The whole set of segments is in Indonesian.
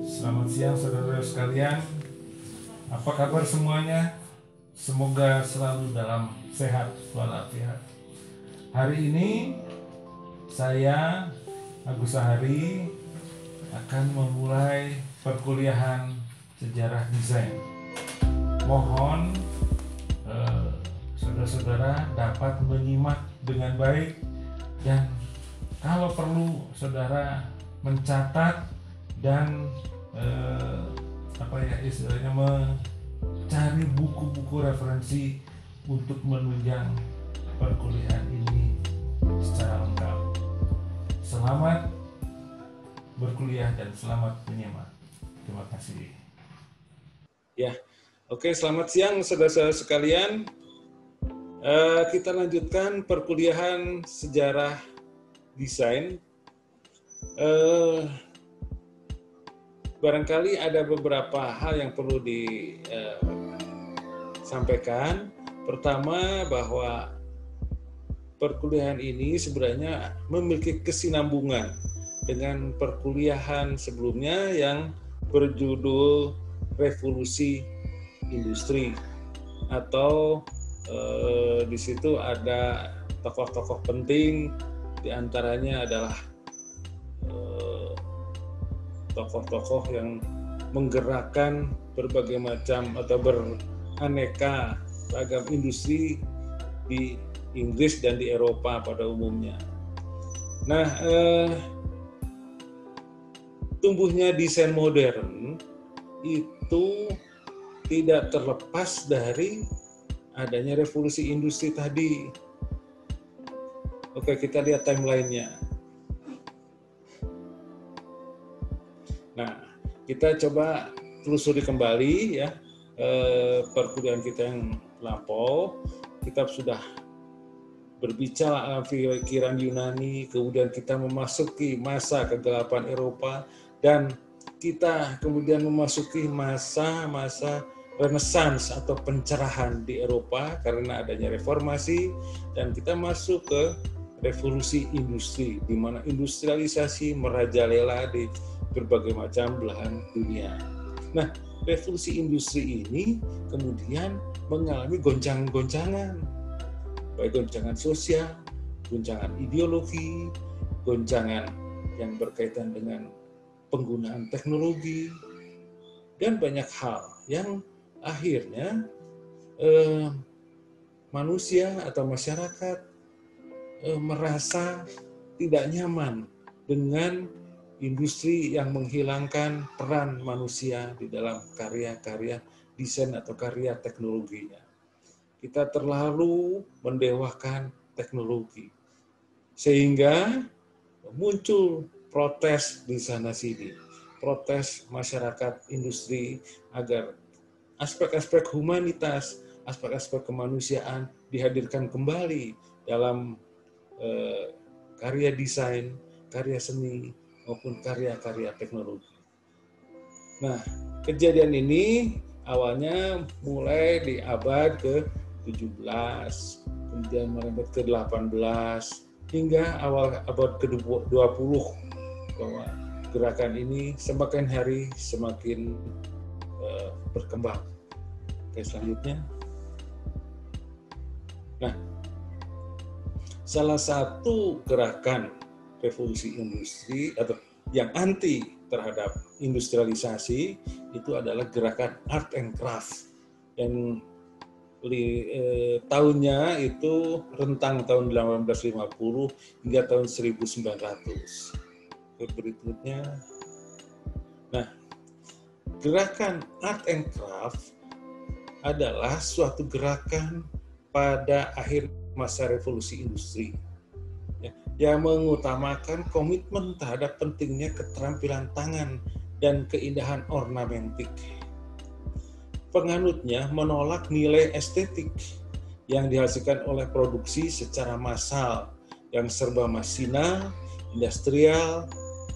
Selamat siang saudara sekalian. Apa kabar semuanya? Semoga selalu dalam sehat walafiat. Hari ini saya Agus Sahari akan memulai perkuliahan sejarah desain. Mohon saudara-saudara dapat menyimak dengan baik, dan kalau perlu saudara mencatat dan istilahnya mencari buku-buku referensi untuk menunjang perkuliahan ini secara lengkap. Selamat berkuliah dan selamat menyimak. Terima kasih. Ya, oke, selamat siang saudara-saudara sekalian. Kita lanjutkan perkuliahan sejarah desain. Barangkali ada beberapa hal yang perlu disampaikan. Pertama, bahwa perkuliahan ini sebenarnya memiliki kesinambungan dengan perkuliahan sebelumnya yang berjudul Revolusi Industri, atau di situ ada tokoh-tokoh penting, diantaranya adalah tokoh-tokoh yang menggerakkan berbagai macam atau beraneka ragam industri di Inggris dan di Eropa pada umumnya. Nah, tumbuhnya desain modern itu tidak terlepas dari adanya revolusi industri tadi. Oke, kita lihat timeline-nya. Nah, kita coba telusuri kembali ya perkuliahan kita yang lampau. Kita sudah berbicara pikiran Yunani, kemudian kita memasuki masa kegelapan Eropa, dan kita kemudian memasuki masa-masa Renaissance atau pencerahan di Eropa karena adanya reformasi, dan kita masuk ke revolusi industri di mana industrialisasi merajalela di berbagai macam belahan dunia. Nah, revolusi industri ini kemudian mengalami goncangan-goncangan, baik goncangan sosial, goncangan ideologi, goncangan yang berkaitan dengan penggunaan teknologi, dan banyak hal yang akhirnya manusia atau masyarakat merasa tidak nyaman dengan industri yang menghilangkan peran manusia di dalam karya-karya desain atau karya teknologinya. Kita terlalu mendewakan teknologi, sehingga muncul protes di sana-sini, protes masyarakat industri agar aspek-aspek humanitas, aspek-aspek kemanusiaan dihadirkan kembali dalam karya desain, karya seni, maupun karya-karya teknologi. Nah, kejadian ini awalnya mulai di abad ke-17, kemudian merembet ke-18, hingga awal abad ke-20, bahwa gerakan ini semakin hari semakin berkembang. Oke, selanjutnya. Nah, salah satu gerakan revolusi industri atau yang anti terhadap industrialisasi itu adalah gerakan art and craft, yang tahunnya itu rentang tahun 1850 hingga tahun 1900. Berikutnya. Nah, gerakan art and craft adalah suatu gerakan pada akhir masa revolusi industri yang mengutamakan komitmen terhadap pentingnya keterampilan tangan dan keindahan ornamentik. Penganutnya menolak nilai estetik yang dihasilkan oleh produksi secara massal yang serba masinal, industrial,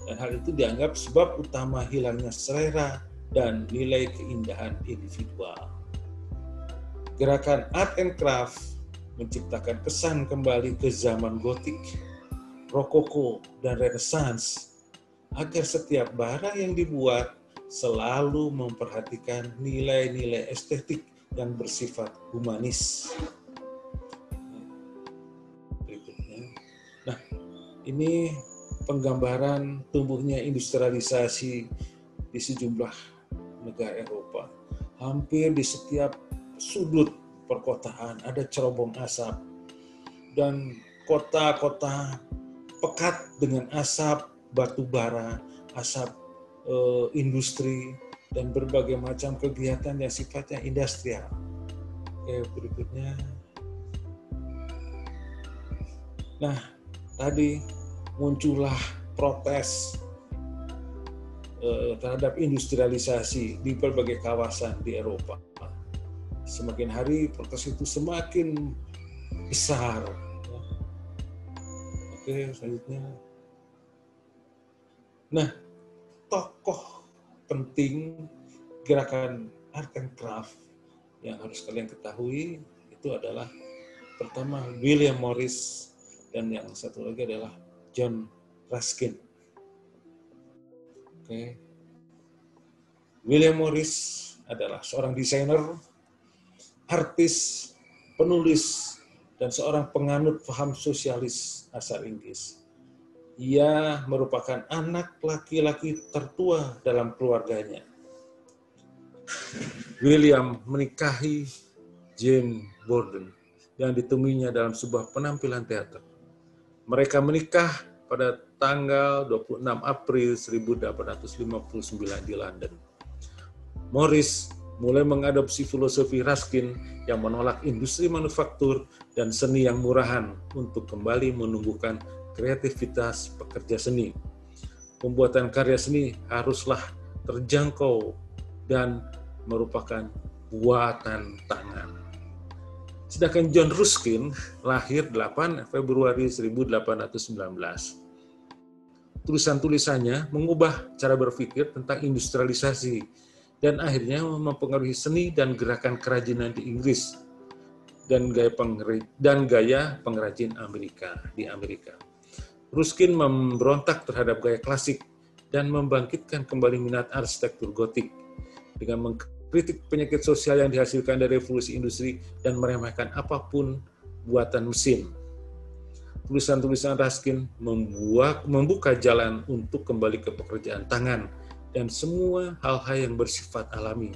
dan hal itu dianggap sebab utama hilangnya selera dan nilai keindahan individual. Gerakan art and craft menciptakan kesan kembali ke zaman gotik, rokoko, dan renaissance agar setiap barang yang dibuat selalu memperhatikan nilai-nilai estetik yang bersifat humanis. Berikutnya. Nah, ini penggambaran tumbuhnya industrialisasi di sejumlah negara Eropa. Hampir di setiap sudut perkotaan ada cerobong asap, dan kota-kota pekat dengan asap batu bara, asap industri, dan berbagai macam kegiatan yang sifatnya industrial. Oke, berikutnya. Nah, tadi muncullah protes terhadap industrialisasi di berbagai kawasan di Eropa. Semakin hari protes itu semakin besar. Oke, selanjutnya. Nah, tokoh penting gerakan art and craft yang harus kalian ketahui itu adalah pertama William Morris dan yang satu lagi adalah John Ruskin. Oke. William Morris adalah seorang desainer, artis, penulis, dan seorang penganut paham sosialis asal Inggris. Ia merupakan anak laki-laki tertua dalam keluarganya. William menikahi Jane Borden yang ditemuinya dalam sebuah penampilan teater. Mereka menikah pada tanggal 26 April 1859 di London. Morris mulai mengadopsi filosofi Ruskin yang menolak industri manufaktur dan seni yang murahan untuk kembali menumbuhkan kreativitas pekerja seni. Pembuatan karya seni haruslah terjangkau dan merupakan buatan tangan. Sedangkan John Ruskin lahir 8 Februari 1819. Tulisan-tulisannya mengubah cara berpikir tentang industrialisasi dan akhirnya mempengaruhi seni dan gerakan kerajinan di Inggris dan gaya pengrajin di Amerika. Ruskin memberontak terhadap gaya klasik dan membangkitkan kembali minat arsitektur gotik dengan mengkritik penyakit sosial yang dihasilkan dari revolusi industri dan meremehkan apapun buatan mesin. Tulisan-tulisan Ruskin membuka jalan untuk kembali ke pekerjaan tangan dan semua hal-hal yang bersifat alami.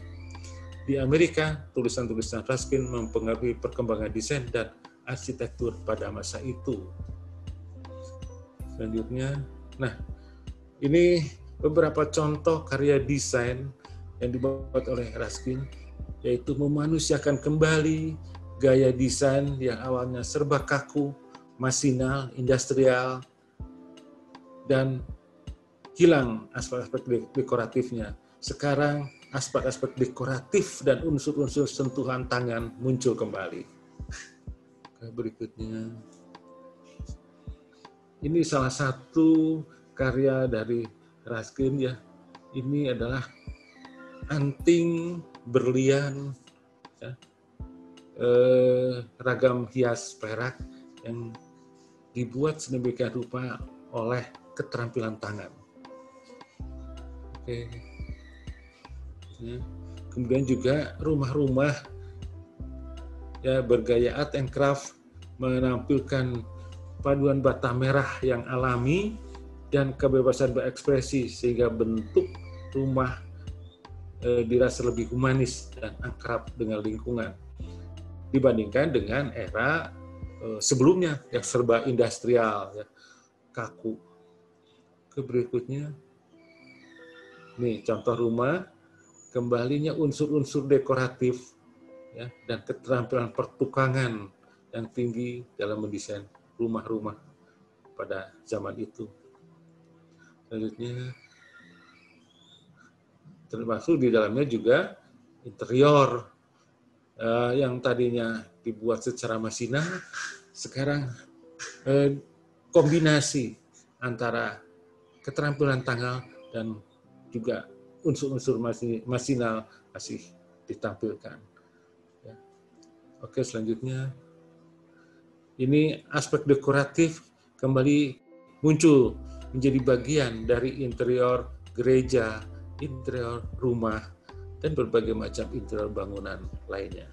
Di Amerika, tulisan-tulisan Ruskin mempengaruhi perkembangan desain dan arsitektur pada masa itu. Selanjutnya, nah ini beberapa contoh karya desain yang dibuat oleh Ruskin, yaitu memanusiakan kembali gaya desain yang awalnya serba kaku, masinal, industrial, dan hilang aspek-aspek dekoratifnya. Sekarang aspek-aspek dekoratif dan unsur-unsur sentuhan tangan muncul kembali. Berikutnya. Ini salah satu karya dari Ruskin ya. Ini adalah anting berlian, ya, ragam hias perak yang dibuat sedemikian rupa oleh keterampilan tangan. Oke. Ya. Kemudian juga rumah-rumah ya bergaya art and craft menampilkan paduan bata merah yang alami dan kebebasan berekspresi sehingga bentuk rumah dirasa lebih humanis dan akrab dengan lingkungan dibandingkan dengan era sebelumnya yang serba industrial, ya, kaku. Berikutnya, nih contoh rumah, kembalinya unsur-unsur dekoratif ya, dan keterampilan pertukangan yang tinggi dalam mendesain rumah-rumah pada zaman itu. Selanjutnya, termasuk di dalamnya juga interior yang tadinya dibuat secara masinal, sekarang kombinasi antara keterampilan tangan dan juga unsur-unsur masinal masih ditampilkan. Ya. Oke, selanjutnya. Ini aspek dekoratif kembali muncul menjadi bagian dari interior gereja, interior rumah, dan berbagai macam interior bangunan lainnya.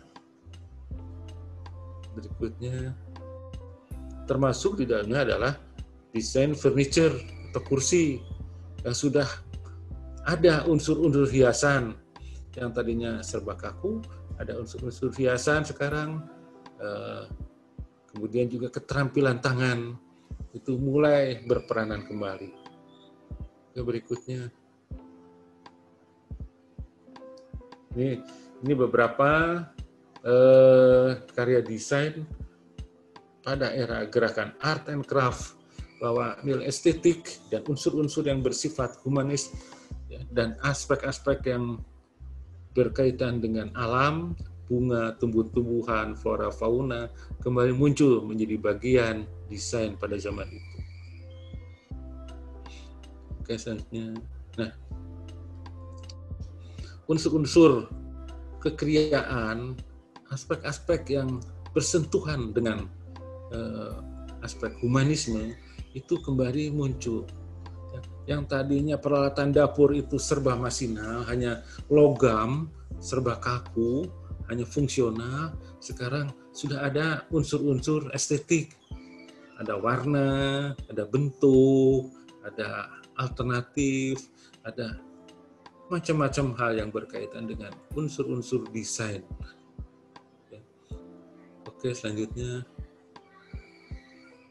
Berikutnya, termasuk di dalamnya adalah desain furniture atau kursi yang sudah ada unsur-unsur hiasan yang tadinya serba kaku, ada unsur-unsur hiasan sekarang, kemudian juga keterampilan tangan itu mulai berperanan kembali. Berikutnya, ini beberapa karya desain pada era gerakan art and craft, bahwa nilai estetik dan unsur-unsur yang bersifat humanis dan aspek-aspek yang berkaitan dengan alam, bunga, tumbuh-tumbuhan, flora, fauna, kembali muncul menjadi bagian desain pada zaman itu. Oke, selanjutnya. Nah, unsur-unsur kekriaan, aspek-aspek yang bersentuhan dengan aspek humanisme itu kembali muncul. Yang tadinya peralatan dapur itu serba masinal, hanya logam, serba kaku, hanya fungsional, sekarang sudah ada unsur-unsur estetik. Ada warna, ada bentuk, ada alternatif, ada macam-macam hal yang berkaitan dengan unsur-unsur desain. Oke, selanjutnya.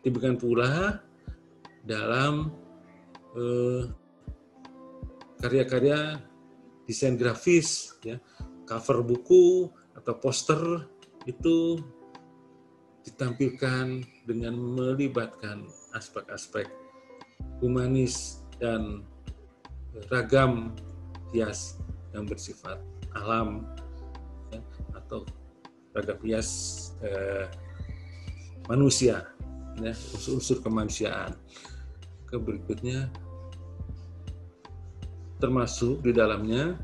Demikian pula dalam karya-karya desain grafis, ya, cover buku atau poster itu ditampilkan dengan melibatkan aspek-aspek humanis dan ragam hias yang bersifat alam, ya, atau ragam hias manusia, ya, unsur-unsur kemanusiaan. Berikutnya, termasuk di dalamnya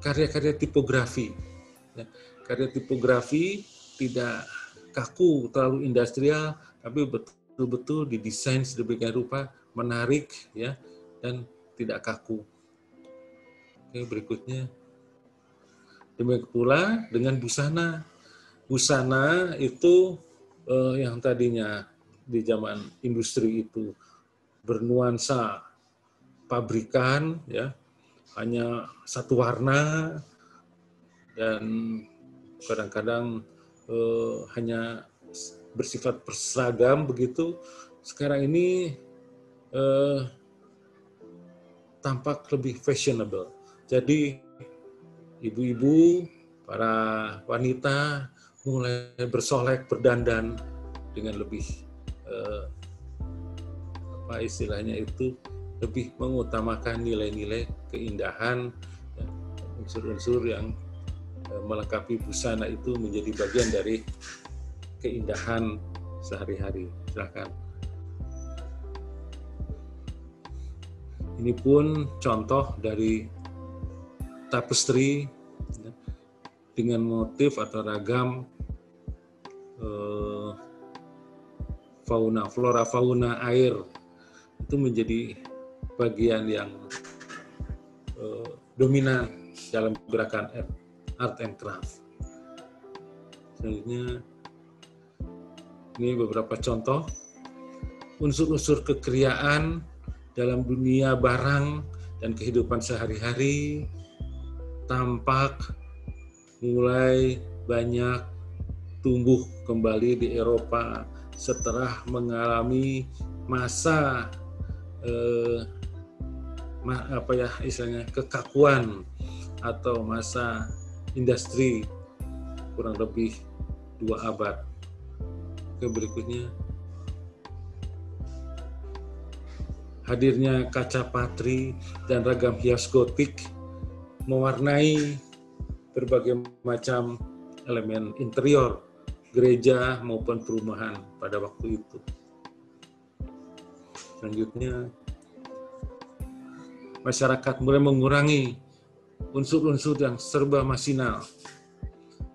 karya-karya tipografi. Ya, karya tipografi tidak kaku, terlalu industrial, tapi betul-betul didesain sedemikian rupa, menarik, ya, dan tidak kaku. Oke, berikutnya. Demikian pula dengan busana. Busana itu yang tadinya di zaman industri itu bernuansa pabrikan, ya, hanya satu warna dan kadang-kadang hanya bersifat berseragam begitu. Sekarang ini tampak lebih fashionable. Jadi ibu-ibu, para wanita mulai bersolek, berdandan dengan lebih apa istilahnya itu, lebih mengutamakan nilai-nilai keindahan, ya, unsur-unsur yang melengkapi busana itu menjadi bagian dari keindahan sehari-hari. Silakan. Ini pun contoh dari tapestry, ya, dengan motif atau ragam fauna, flora, fauna air itu menjadi bagian yang dominan dalam gerakan art and craft. Selanjutnya, ini beberapa contoh unsur-unsur kekriaan dalam dunia barang dan kehidupan sehari-hari tampak mulai banyak tumbuh kembali di Eropa setelah mengalami masa kekakuan atau masa industri kurang lebih 2 abad. Berikutnya, hadirnya kaca patri dan ragam hias gotik mewarnai berbagai macam elemen interior gereja maupun perumahan pada waktu itu. Selanjutnya, masyarakat mulai mengurangi unsur-unsur yang serba masinal.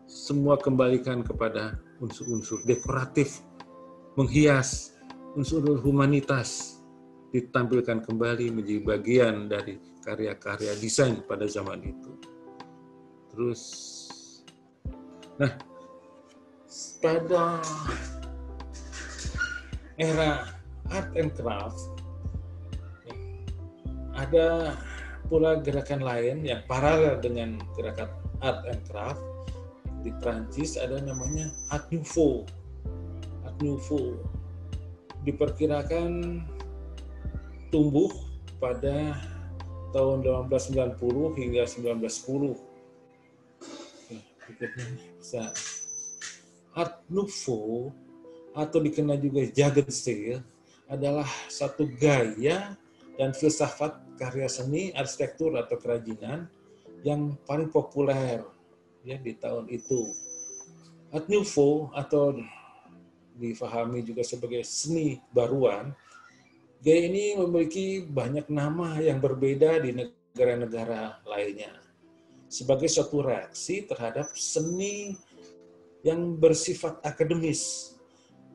Semua kembalikan kepada unsur-unsur dekoratif, menghias unsur humanitas ditampilkan kembali menjadi bagian dari karya-karya desain pada zaman itu. Terus, nah, pada era art and craft ada pula gerakan lain yang paralel dengan gerakan art and craft. Di Prancis ada namanya Art Nouveau. Art Nouveau diperkirakan tumbuh pada tahun 1890 hingga 1910. Bisa. Art Nouveau atau dikenal juga Jugendstil adalah satu gaya dan filsafat karya seni, arsitektur atau kerajinan yang paling populer ya di tahun itu. Art Nouveau atau difahami juga sebagai seni baruan, gaya ini memiliki banyak nama yang berbeda di negara-negara lainnya. Sebagai suatu reaksi terhadap seni yang bersifat akademis.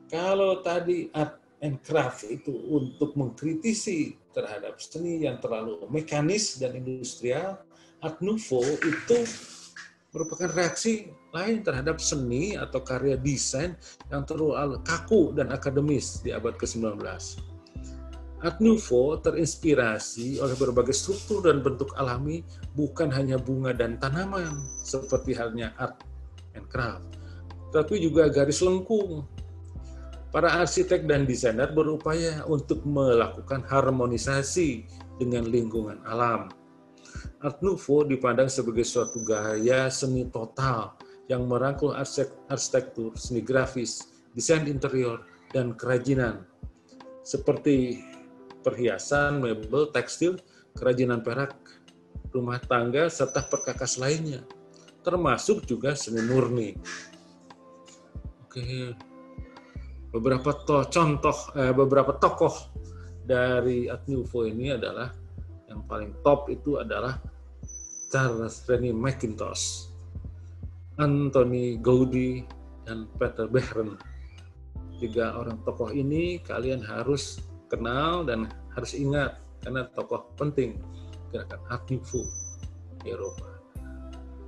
Kalau tadi art and craft itu untuk mengkritisi terhadap seni yang terlalu mekanis dan industrial, Art Nouveau itu merupakan reaksi lain terhadap seni atau karya desain yang terlalu kaku dan akademis di abad ke-19. Art Nouveau terinspirasi oleh berbagai struktur dan bentuk alami, bukan hanya bunga dan tanaman seperti halnya art and craft, tapi juga garis lengkung. Para arsitek dan desainer berupaya untuk melakukan harmonisasi dengan lingkungan alam. Art Nouveau dipandang sebagai suatu gaya seni total yang merangkul arsitektur, seni grafis, desain interior, dan kerajinan, seperti perhiasan, mebel, tekstil, kerajinan perak, rumah tangga, serta perkakas lainnya, termasuk juga seni murni. Oke. Beberapa tokoh dari Art Nouveau ini adalah yang paling top itu adalah Charles Rennie Mackintosh, Antoni Gaudí, dan Peter Behrens. 3 orang tokoh ini kalian harus kenal dan harus ingat karena tokoh penting gerakan Art Nouveau di Eropa.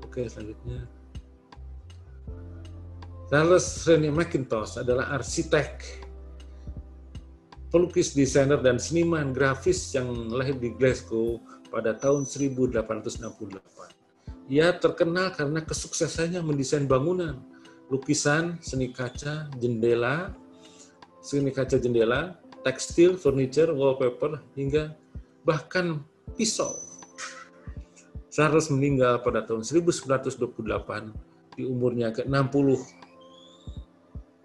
Oke, selanjutnya. Charles Rennie Mackintosh adalah arsitek, pelukis, desainer, dan seniman grafis yang lahir di Glasgow pada tahun 1868. Ia terkenal karena kesuksesannya mendesain bangunan, lukisan, seni kaca jendela, tekstil, furniture, wallpaper, hingga bahkan pisau. Charles meninggal pada tahun 1928 di umurnya ke-60.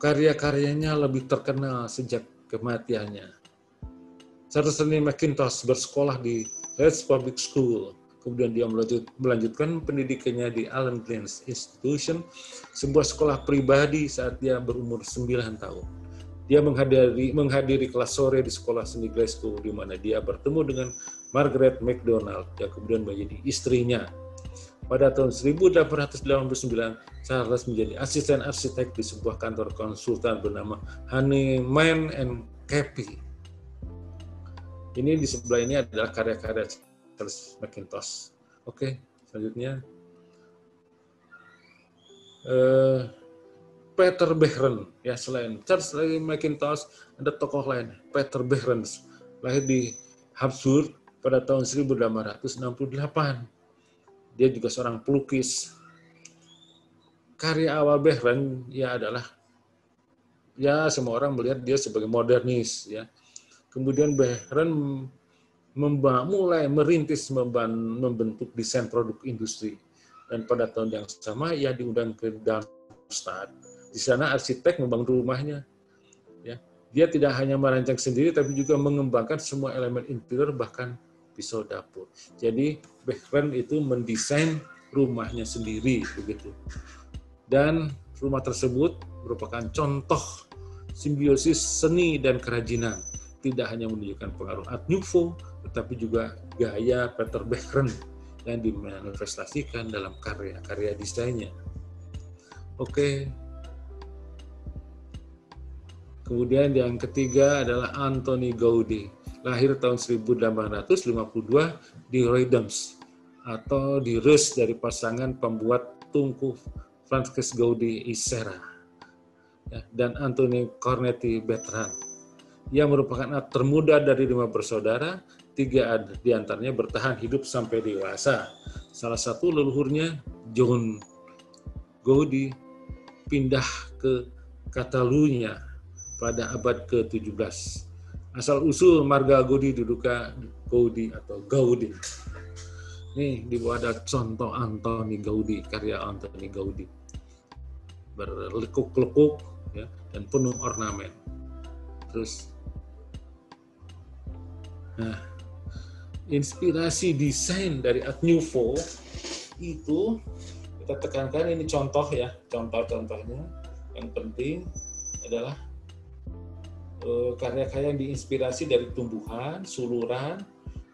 Karya-karyanya lebih terkenal sejak kematiannya. Charles Rennie Mackintosh bersekolah di Leeds Public School, kemudian dia melanjutkan pendidikannya di Allen Glen Institution, sebuah sekolah pribadi saat dia berumur 9 tahun. Dia menghadiri kelas sore di sekolah seni Glasgow, di mana dia bertemu dengan Margaret MacDonald, yang kemudian menjadi istrinya. Pada tahun 1889, Charles menjadi asisten arsitek di sebuah kantor konsultan bernama Hanneman & Cappy. Ini di sebelah ini adalah karya-karya Charles Mackintosh. Oke, selanjutnya. Peter Behrens, ya, selain Charles Mackintosh, ada tokoh lain, Peter Behrens, lahir di Habsburg pada tahun 1868. Dia juga seorang pelukis. Karya awal Behrens ya adalah, ya semua orang melihat dia sebagai modernis, ya. Kemudian Behrens mulai merintis membentuk desain produk industri, dan pada tahun yang sama ia diundang ke Darmstadt. Di sana arsitek membangun rumahnya. Ya, dia tidak hanya merancang sendiri, tapi juga mengembangkan semua elemen interior, bahkan pisau dapur. Jadi Behrens itu mendesain rumahnya sendiri begitu. Dan rumah tersebut merupakan contoh simbiosis seni dan kerajinan. Tidak hanya menunjukkan pengaruh Art Nouveau, tetapi juga gaya Peter Behrens yang dimanifestasikan dalam karya-karya desainnya. Oke. Kemudian yang ketiga adalah Antoni Gaudí, lahir tahun 1852 di Reims atau di Reus dari pasangan pembuat tungku Francesc Gaudí i Serra dan Antoni Cornetti Bertran. Ia merupakan anak termuda dari 5 bersaudara, 3 diantaranya bertahan hidup sampai dewasa. Salah satu leluhurnya, John Gaudí, pindah ke Catalunya pada abad ke-17. Asal-usul marga Gaudí diduga Gaudí atau Gaudí. Nih di bawah ada contoh Antoni Gaudí, karya Antoni Gaudí. Berlekuk-lekuk ya, dan penuh ornamen. Terus, nah, inspirasi desain dari Art Nouveau itu kita tekankan ini contoh ya, contoh-contohnya yang penting adalah karya-karya yang diinspirasi dari tumbuhan, suluran,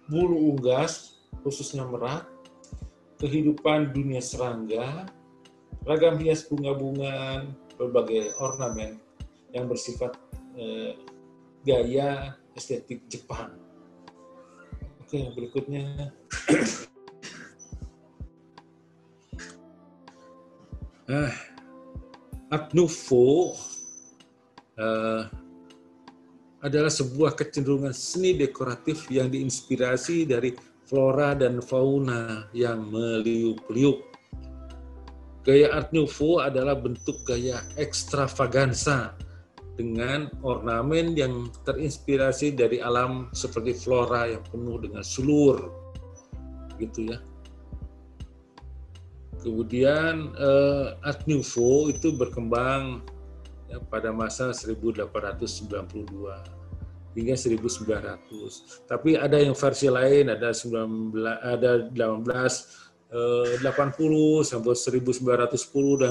bulu unggas, khususnya merak, kehidupan dunia serangga, ragam hias bunga-bungaan, berbagai ornamen yang bersifat gaya estetik Jepang. Oke, berikutnya. Art Nouveau adalah sebuah kecenderungan seni dekoratif yang diinspirasi dari flora dan fauna yang meliuk-liuk. Gaya Art Nouveau adalah bentuk gaya ekstravaganza dengan ornamen yang terinspirasi dari alam seperti flora yang penuh dengan sulur, gitu ya. Kemudian Art Nouveau itu berkembang ya, pada masa 1892 hingga 1900. Tapi ada yang versi lain, ada 1880 sampai 1910 dan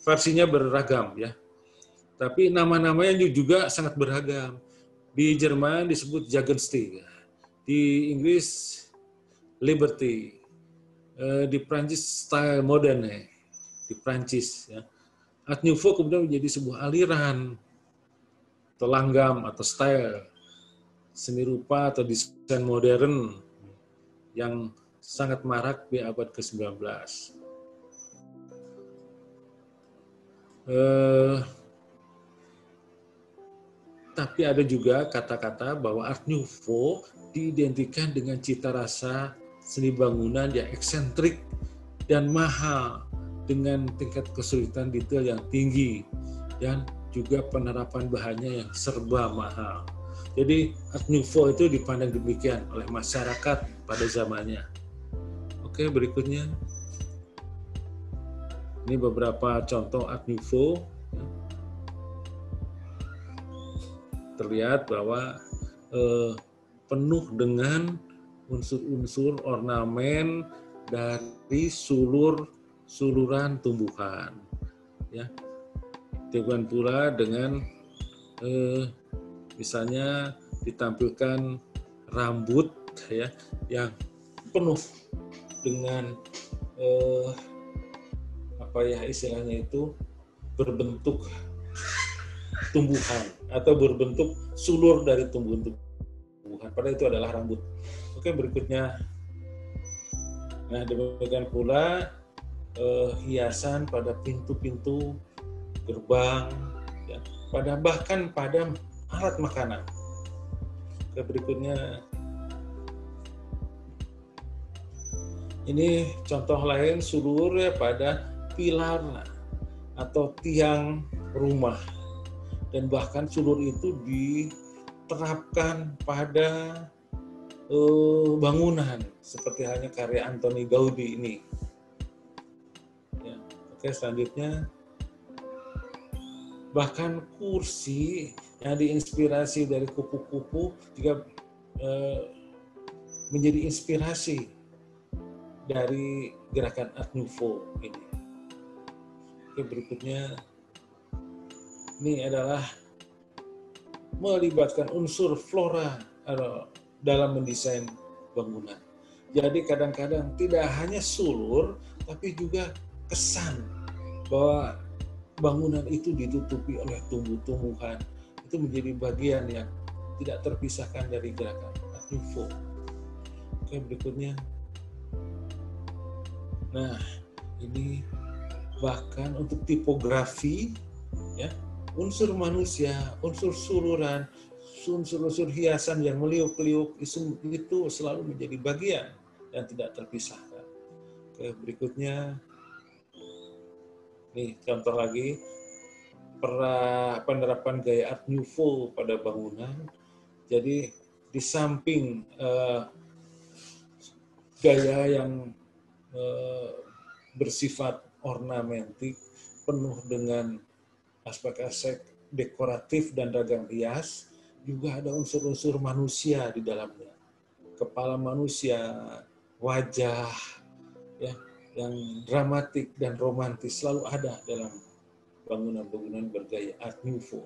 versinya beragam ya. Tapi nama-namanya juga sangat beragam. Di Jerman disebut Jugendstil, di Inggris Liberty, di Prancis style moderne, di Prancis ya. Art Nouveau kemudian menjadi sebuah aliran atau langgam atau style seni rupa atau desain modern yang sangat marak di abad ke-19. Tapi ada juga kata-kata bahwa Art Nouveau diidentikan dengan cita rasa seni bangunan yang eksentrik dan mahal dengan tingkat kesulitan detail yang tinggi dan juga penerapan bahannya yang serba mahal. Jadi Art Nouveau itu dipandang demikian oleh masyarakat pada zamannya. Oke, berikutnya. Ini beberapa contoh Art Nouveau. Terlihat bahwa penuh dengan unsur-unsur ornamen dari suluran tumbuhan, ya. Demikian pula dengan misalnya ditampilkan rambut ya yang penuh dengan apa ya istilahnya itu berbentuk tumbuhan atau berbentuk sulur dari tumbuhan. Padahal itu adalah rambut. Oke, berikutnya. Nah, demikian pula hiasan pada pintu-pintu gerbang, ya, bahkan pada alat makanan. Oke, berikutnya. Ini contoh lain sulur ya pada pilar atau tiang rumah. Dan bahkan sulur itu diterapkan pada bangunan seperti halnya karya Antoni Gaudí ini. Ya, oke, selanjutnya bahkan kursi yang diinspirasi dari kupu-kupu juga menjadi inspirasi dari gerakan Art Nouveau ini. Oke, berikutnya. Ini adalah melibatkan unsur flora dalam mendesain bangunan. Jadi kadang-kadang tidak hanya sulur, tapi juga kesan bahwa bangunan itu ditutupi oleh tumbuh-tumbuhan. Itu itu menjadi bagian yang tidak terpisahkan dari gerakan Art Nouveau. Oke, berikutnya. Nah, ini bahkan untuk tipografi, ya, unsur manusia, unsur suluran, unsur-unsur hiasan yang meliuk-liuk itu selalu menjadi bagian yang tidak terpisahkan. Oke, berikutnya. Nih, contoh lagi, penerapan gaya Art Nouveau pada bangunan. Jadi, di samping gaya yang bersifat ornamentik, penuh dengan aspek-aspek dekoratif dan ragam hias, juga ada unsur-unsur manusia di dalamnya. Kepala manusia, wajah, ya, yang dramatik dan romantis selalu ada dalam bangunan-bangunan bergaya Art Nouveau.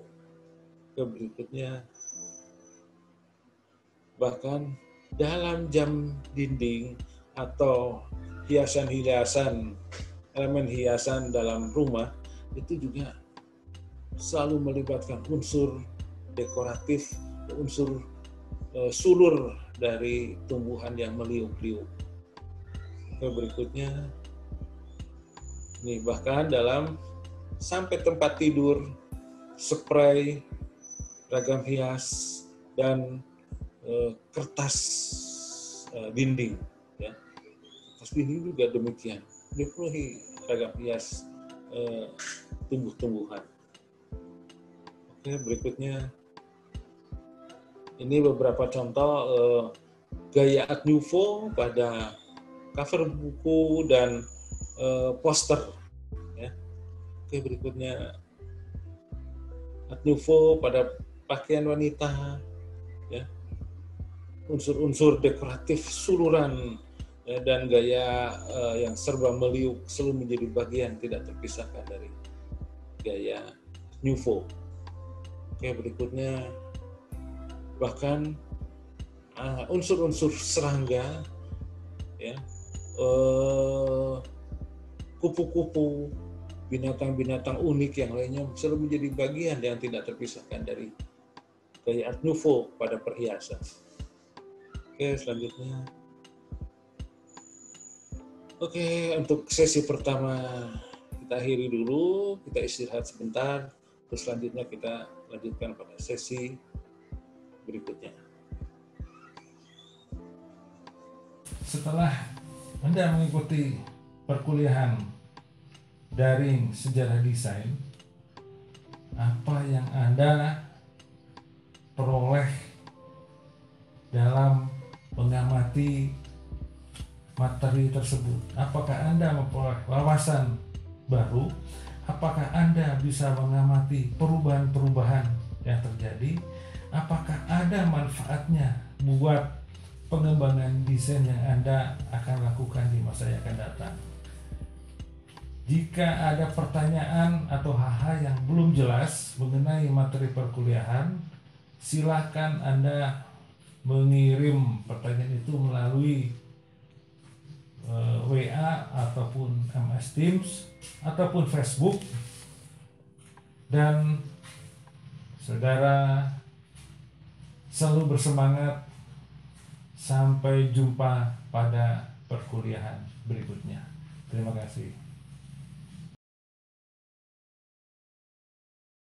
Berikutnya, bahkan dalam jam dinding atau hiasan-hiasan, elemen hiasan dalam rumah itu juga selalu melibatkan unsur dekoratif, unsur sulur dari tumbuhan yang meliuk-liuk. Berikutnya, nih, bahkan dalam sampai tempat tidur, spray, ragam hias, dan kertas dinding. Ya. Kertas dinding juga demikian, dipenuhi ragam hias tumbuh-tumbuhan. Oke, berikutnya, ini beberapa contoh gaya Art Nouveau pada cover buku dan poster. Ya. Oke, berikutnya, Art Nouveau pada pakaian wanita, ya, unsur-unsur dekoratif suluran dan gaya yang serba meliuk selalu menjadi bagian tidak terpisahkan dari gaya Nouveau. Oke, berikutnya, bahkan unsur-unsur serangga, ya, kupu-kupu, binatang-binatang unik yang lainnya selalu menjadi bagian yang tidak terpisahkan dari gaya Art Nouveau pada perhiasan. Oke, selanjutnya. Oke, untuk sesi pertama kita akhiri dulu, kita istirahat sebentar, terus selanjutnya kita lanjutkan pada sesi berikutnya. Setelah Anda mengikuti perkuliahan daring sejarah desain, apa yang Anda peroleh dalam mengamati materi tersebut? Apakah Anda memperoleh wawasan baru? Apakah Anda bisa mengamati perubahan-perubahan yang terjadi? Apakah ada manfaatnya buat pengembangan desain yang Anda akan lakukan di masa yang akan datang? Jika ada pertanyaan atau hal-hal yang belum jelas mengenai materi perkuliahan, silakan Anda mengirim pertanyaan itu melalui WA ataupun MS Teams ataupun Facebook, dan saudara selalu bersemangat. Sampai jumpa pada perkuliahan berikutnya. Terima kasih.